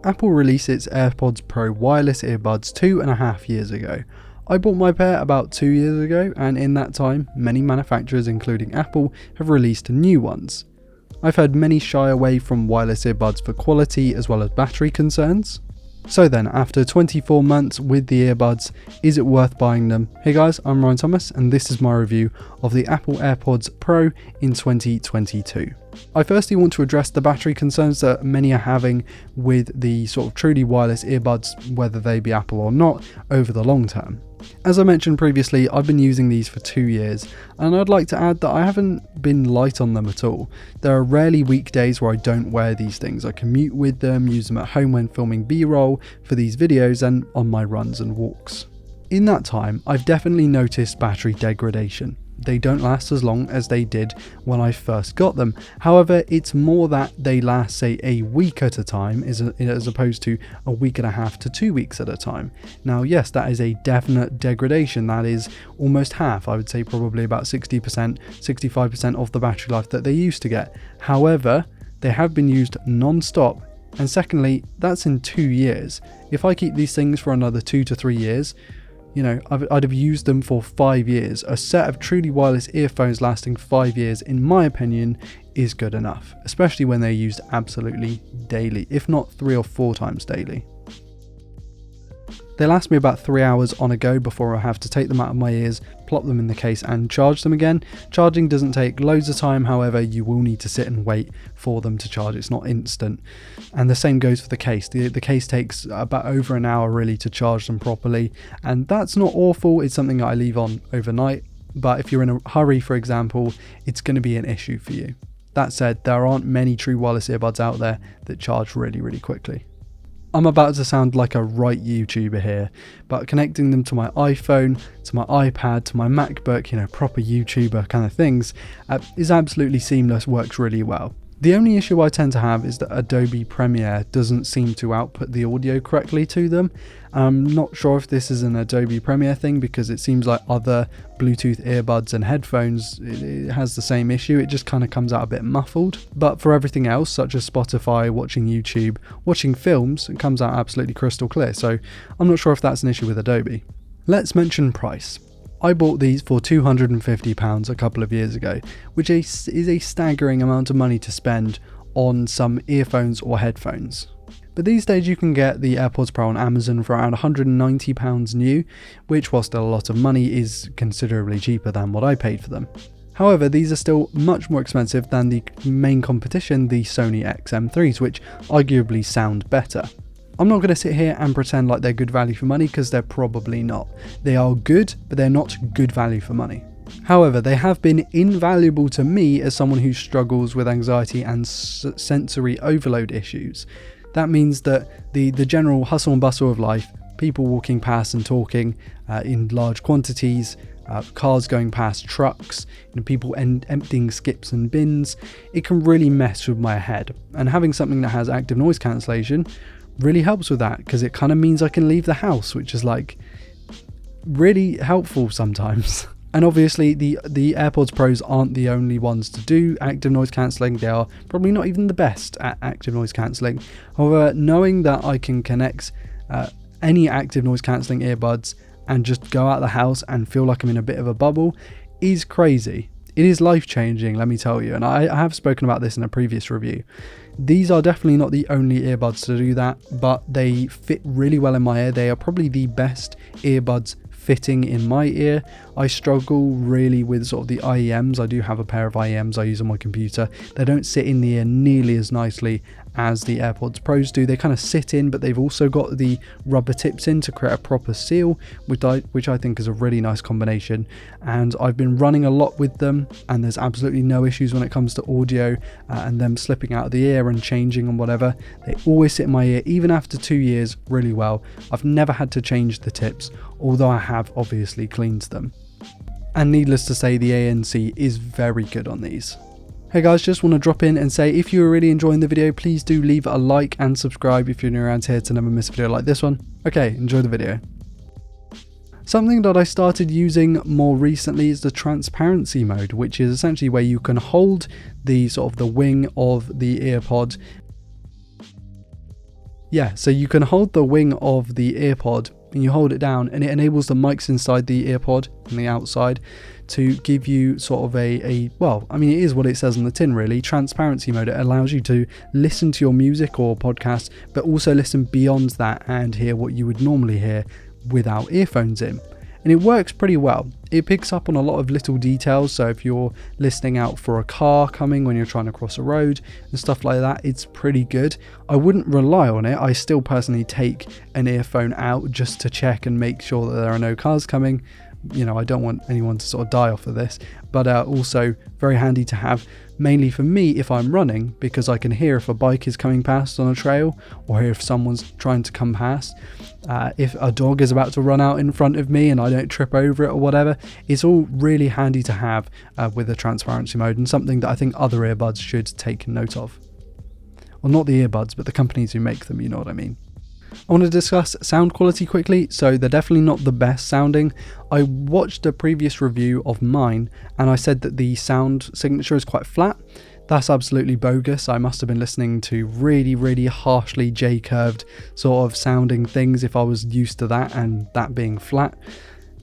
Apple released its AirPods Pro wireless earbuds 2.5 years ago. I bought my pair about 2 years ago, and in that time, many manufacturers including Apple have released new ones. I've heard many shy away from wireless earbuds for quality as well as battery concerns. So then, after 24 months with the earbuds, is it worth buying them? Hey guys, I'm Ryan Thomas and this is my review of the Apple AirPods Pro in 2022. I firstly want to address the battery concerns that many are having with the sort of truly wireless earbuds, whether they be Apple or not, over the long term. As I mentioned previously, I've been using these for 2 years, and I'd like to add that I haven't been light on them at all. There are rarely weekdays where I don't wear these things. I commute with them, use them at home when filming B-roll for these videos and on my runs and walks. In that time, I've definitely noticed battery degradation. They don't last as long as they did when I first got them. However, it's more that they last, say, a week at a time as opposed to a week and a half to 2 weeks at a time. Now, yes, that is a definite degradation. That is almost half. I would say probably about 60%, 65% of the battery life that they used to get. However, they have been used non-stop. And secondly, that's in 2 years. If I keep these things for another 2 to 3 years, you know, I'd have used them for 5 years. A set of truly wireless earphones lasting 5 years, in my opinion, is good enough, especially when they're used absolutely daily, if not 3 or 4 times daily. They last me about 3 hours on a go before I have to take them out of my ears, plop them in the case and charge them again. Charging doesn't take loads of time, however you will need to sit and wait for them to charge. It's not instant. And the same goes for the case. The case takes about over an hour really to charge them properly, and that's not awful. It's something that I leave on overnight, but if you're in a hurry, for example, it's going to be an issue for you. That said, there aren't many true wireless earbuds out there that charge really quickly. I'm about to sound like a right YouTuber here, but connecting them to my iPhone, to my iPad, to my MacBook, you know, proper YouTuber kind of things, is absolutely seamless, works really well. The only issue I tend to have is that Adobe Premiere doesn't seem to output the audio correctly to them. I'm not sure if this is an Adobe Premiere thing, because it seems like other Bluetooth earbuds and headphones, it has the same issue. It just kind of comes out a bit muffled. But for everything else, such as Spotify, watching YouTube, watching films, it comes out absolutely crystal clear. So I'm not sure if that's an issue with Adobe. Let's mention price. I bought these for £250 a couple of years ago, which is a staggering amount of money to spend on some earphones or headphones. But these days you can get the AirPods Pro on Amazon for around £190 new, which, while still a lot of money, is considerably cheaper than what I paid for them. However, these are still much more expensive than the main competition, the Sony XM3s, which arguably sound better. I'm not going to sit here and pretend like they're good value for money, because they're probably not. They are good, but they're not good value for money. However, they have been invaluable to me as someone who struggles with anxiety and sensory overload issues. That means that the general hustle and bustle of life, people walking past and talking in large quantities, cars going past, trucks, people emptying skips and bins, it can really mess with my head. And having something that has active noise cancellation really helps with that, because it kind of means I can leave the house, which is like really helpful sometimes. And obviously the AirPods Pros aren't the only ones to do active noise cancelling. They are probably not even the best at active noise cancelling. However, knowing that I can connect any active noise cancelling earbuds and just go out the house and feel like I'm in a bit of a bubble is crazy. It is life-changing, let me tell you, and I have spoken about this in a previous review. These are definitely not the only earbuds to do that, but they fit really well in my ear. They are probably the best earbuds fitting in my ear. I struggle really with sort of the IEMs. I do have a pair of IEMs I use on my computer. They don't sit in the ear nearly as nicely as the AirPods Pros do. They kind of sit in, but they've also got the rubber tips in to create a proper seal, which I think is a really nice combination. And I've been running a lot with them, and there's absolutely no issues when it comes to audio and them slipping out of the ear and changing and whatever. They always sit in my ear, even after 2 years, really well. I've never had to change the tips, although I have obviously cleaned them. And needless to say, the ANC is very good on these. Hey guys, just want to drop in and say, if you're really enjoying the video, please do leave a like and subscribe if you're new around here to never miss a video like this one. Okay, enjoy the video. Something that I started using more recently is the transparency mode, which is essentially where you can hold the sort of the wing of the earpod Yeah, so you can hold the wing of the earpod and you hold it down, and it enables the mics inside the earpod on the outside to give you sort of well, I mean, it is what it says on the tin really, transparency mode. It allows you to listen to your music or podcast, but also listen beyond that and hear what you would normally hear without earphones in. And it works pretty well. It picks up on a lot of little details, so if you're listening out for a car coming when you're trying to cross a road and stuff like that, it's pretty good. I wouldn't rely on it. I still personally take an earphone out just to check and make sure that there are no cars coming. You know, I don't want anyone to sort of die off of this, but also very handy to have, mainly for me if I'm running, because I can hear if a bike is coming past on a trail or if someone's trying to come past. If a dog is about to run out in front of me and I don't trip over it or whatever, it's all really handy to have with the transparency mode, and something that I think other earbuds should take note of. Well, not the earbuds, but the companies who make them, you know what I mean. I want to discuss sound quality quickly. So they're definitely not the best sounding. I watched a previous review of mine and I said that the sound signature is quite flat. That's absolutely bogus. I must have been listening to really harshly J-curved sort of sounding things if I was used to that, and that being flat.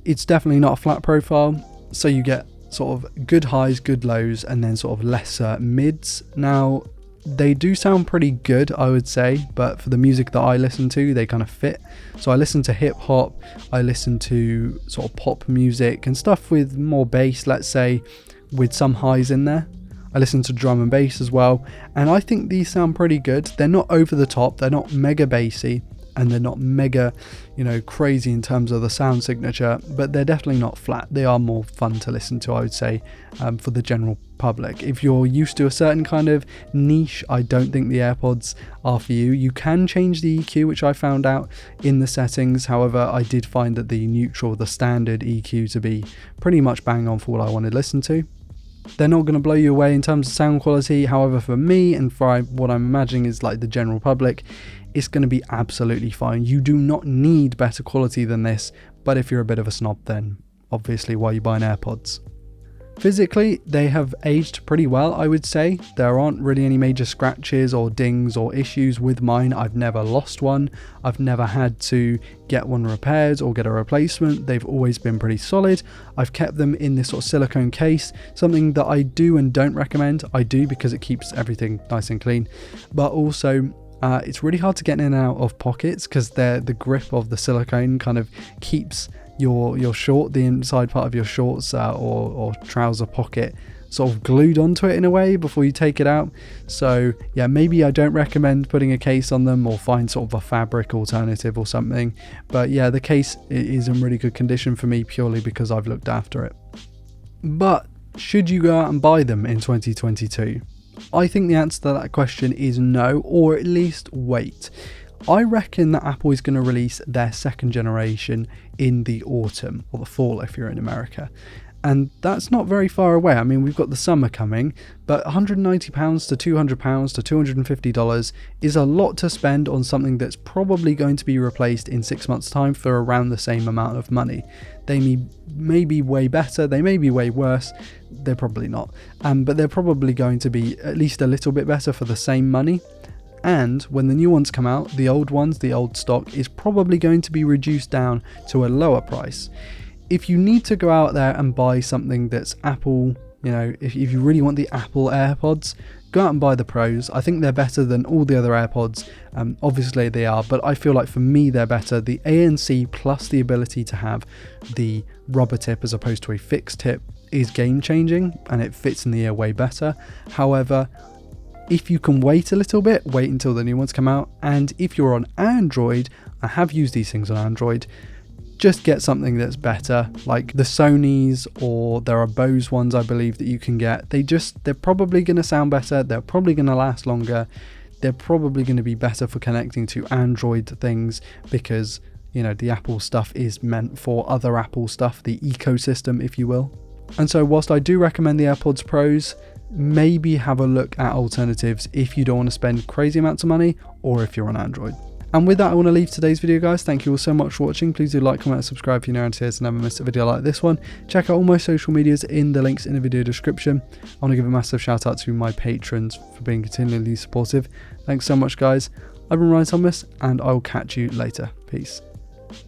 It's definitely not a flat profile, so you get sort of good highs, good lows, and then sort of lesser mids. Now, they do sound pretty good, I would say, but for the music that I listen to, they kind of fit. So I listen to hip hop, I listen to sort of pop music and stuff with more bass, let's say, with some highs in there. I listen to drum and bass as well, and I think these sound pretty good. They're not over the top, they're not mega bassy, and they're not mega, you know, crazy in terms of the sound signature, but they're definitely not flat. They are more fun to listen to, I would say, for the general public. If you're used to a certain kind of niche, I don't think the AirPods are for you. You can change the EQ, which I found out in the settings. However, I did find that the neutral, the standard EQ, to be pretty much bang on for what I wanted to listen to. They're not going to blow you away in terms of sound quality. However, for me and for what I'm imagining is like the general public, it's going to be absolutely fine. You do not need better quality than this, but if you're a bit of a snob, then obviously why are you buying AirPods? Physically, they have aged pretty well, I would say. There aren't really any major scratches or dings or issues with mine. I've never lost one. I've never had to get one repaired or get a replacement. They've always been pretty solid. I've kept them in this sort of silicone case, something that I do and don't recommend. I do because it keeps everything nice and clean, but also it's really hard to get in and out of pockets because the grip of the silicone kind of keeps your short, the inside part of your shorts or trouser pocket, sort of glued onto it in a way before you take it out. So yeah, maybe I don't recommend putting a case on them, or find sort of a fabric alternative or something. But yeah, the case is in really good condition for me purely because I've looked after it. But should you go out and buy them in 2022? I think the answer to that question is no, or at least wait. I reckon that Apple is going to release their second generation in the autumn, or the fall if you're in America. And that's not very far away. I mean, we've got the summer coming, but £190 to £200 to $250 is a lot to spend on something that's probably going to be replaced in 6 months' time for around the same amount of money. They may be way better, they may be way worse, they're probably not. But they're probably going to be at least a little bit better for the same money. And when the new ones come out, the old ones, the old stock, is probably going to be reduced down to a lower price. If you need to go out there and buy something that's Apple, you know, if you really want the Apple AirPods, go out and buy the Pros. I think they're better than all the other AirPods. Obviously they are, but I feel like for me they're better. The ANC plus the ability to have the rubber tip as opposed to a fixed tip is game changing, and it fits in the ear way better. However, if you can wait a little bit, wait until the new ones come out. And if you're on Android, I have used these things on Android, just get something that's better, like the Sonys, or there are Bose ones I believe that you can get. They're probably going to sound better, they're probably going to last longer, they're probably going to be better for connecting to Android things, because, you know, the Apple stuff is meant for other Apple stuff, the ecosystem if you will. And so whilst I do recommend the AirPods Pros, maybe have a look at alternatives if you don't want to spend crazy amounts of money, or if you're on Android. And with that, I want to leave today's video, guys. Thank you all so much for watching. Please do like, comment, and subscribe if you're new around here to never miss a video like this one. Check out all my social medias in the links in the video description. I want to give a massive shout out to my patrons for being continually supportive. Thanks so much, guys. I've been Ryan Thomas, and I will catch you later. Peace.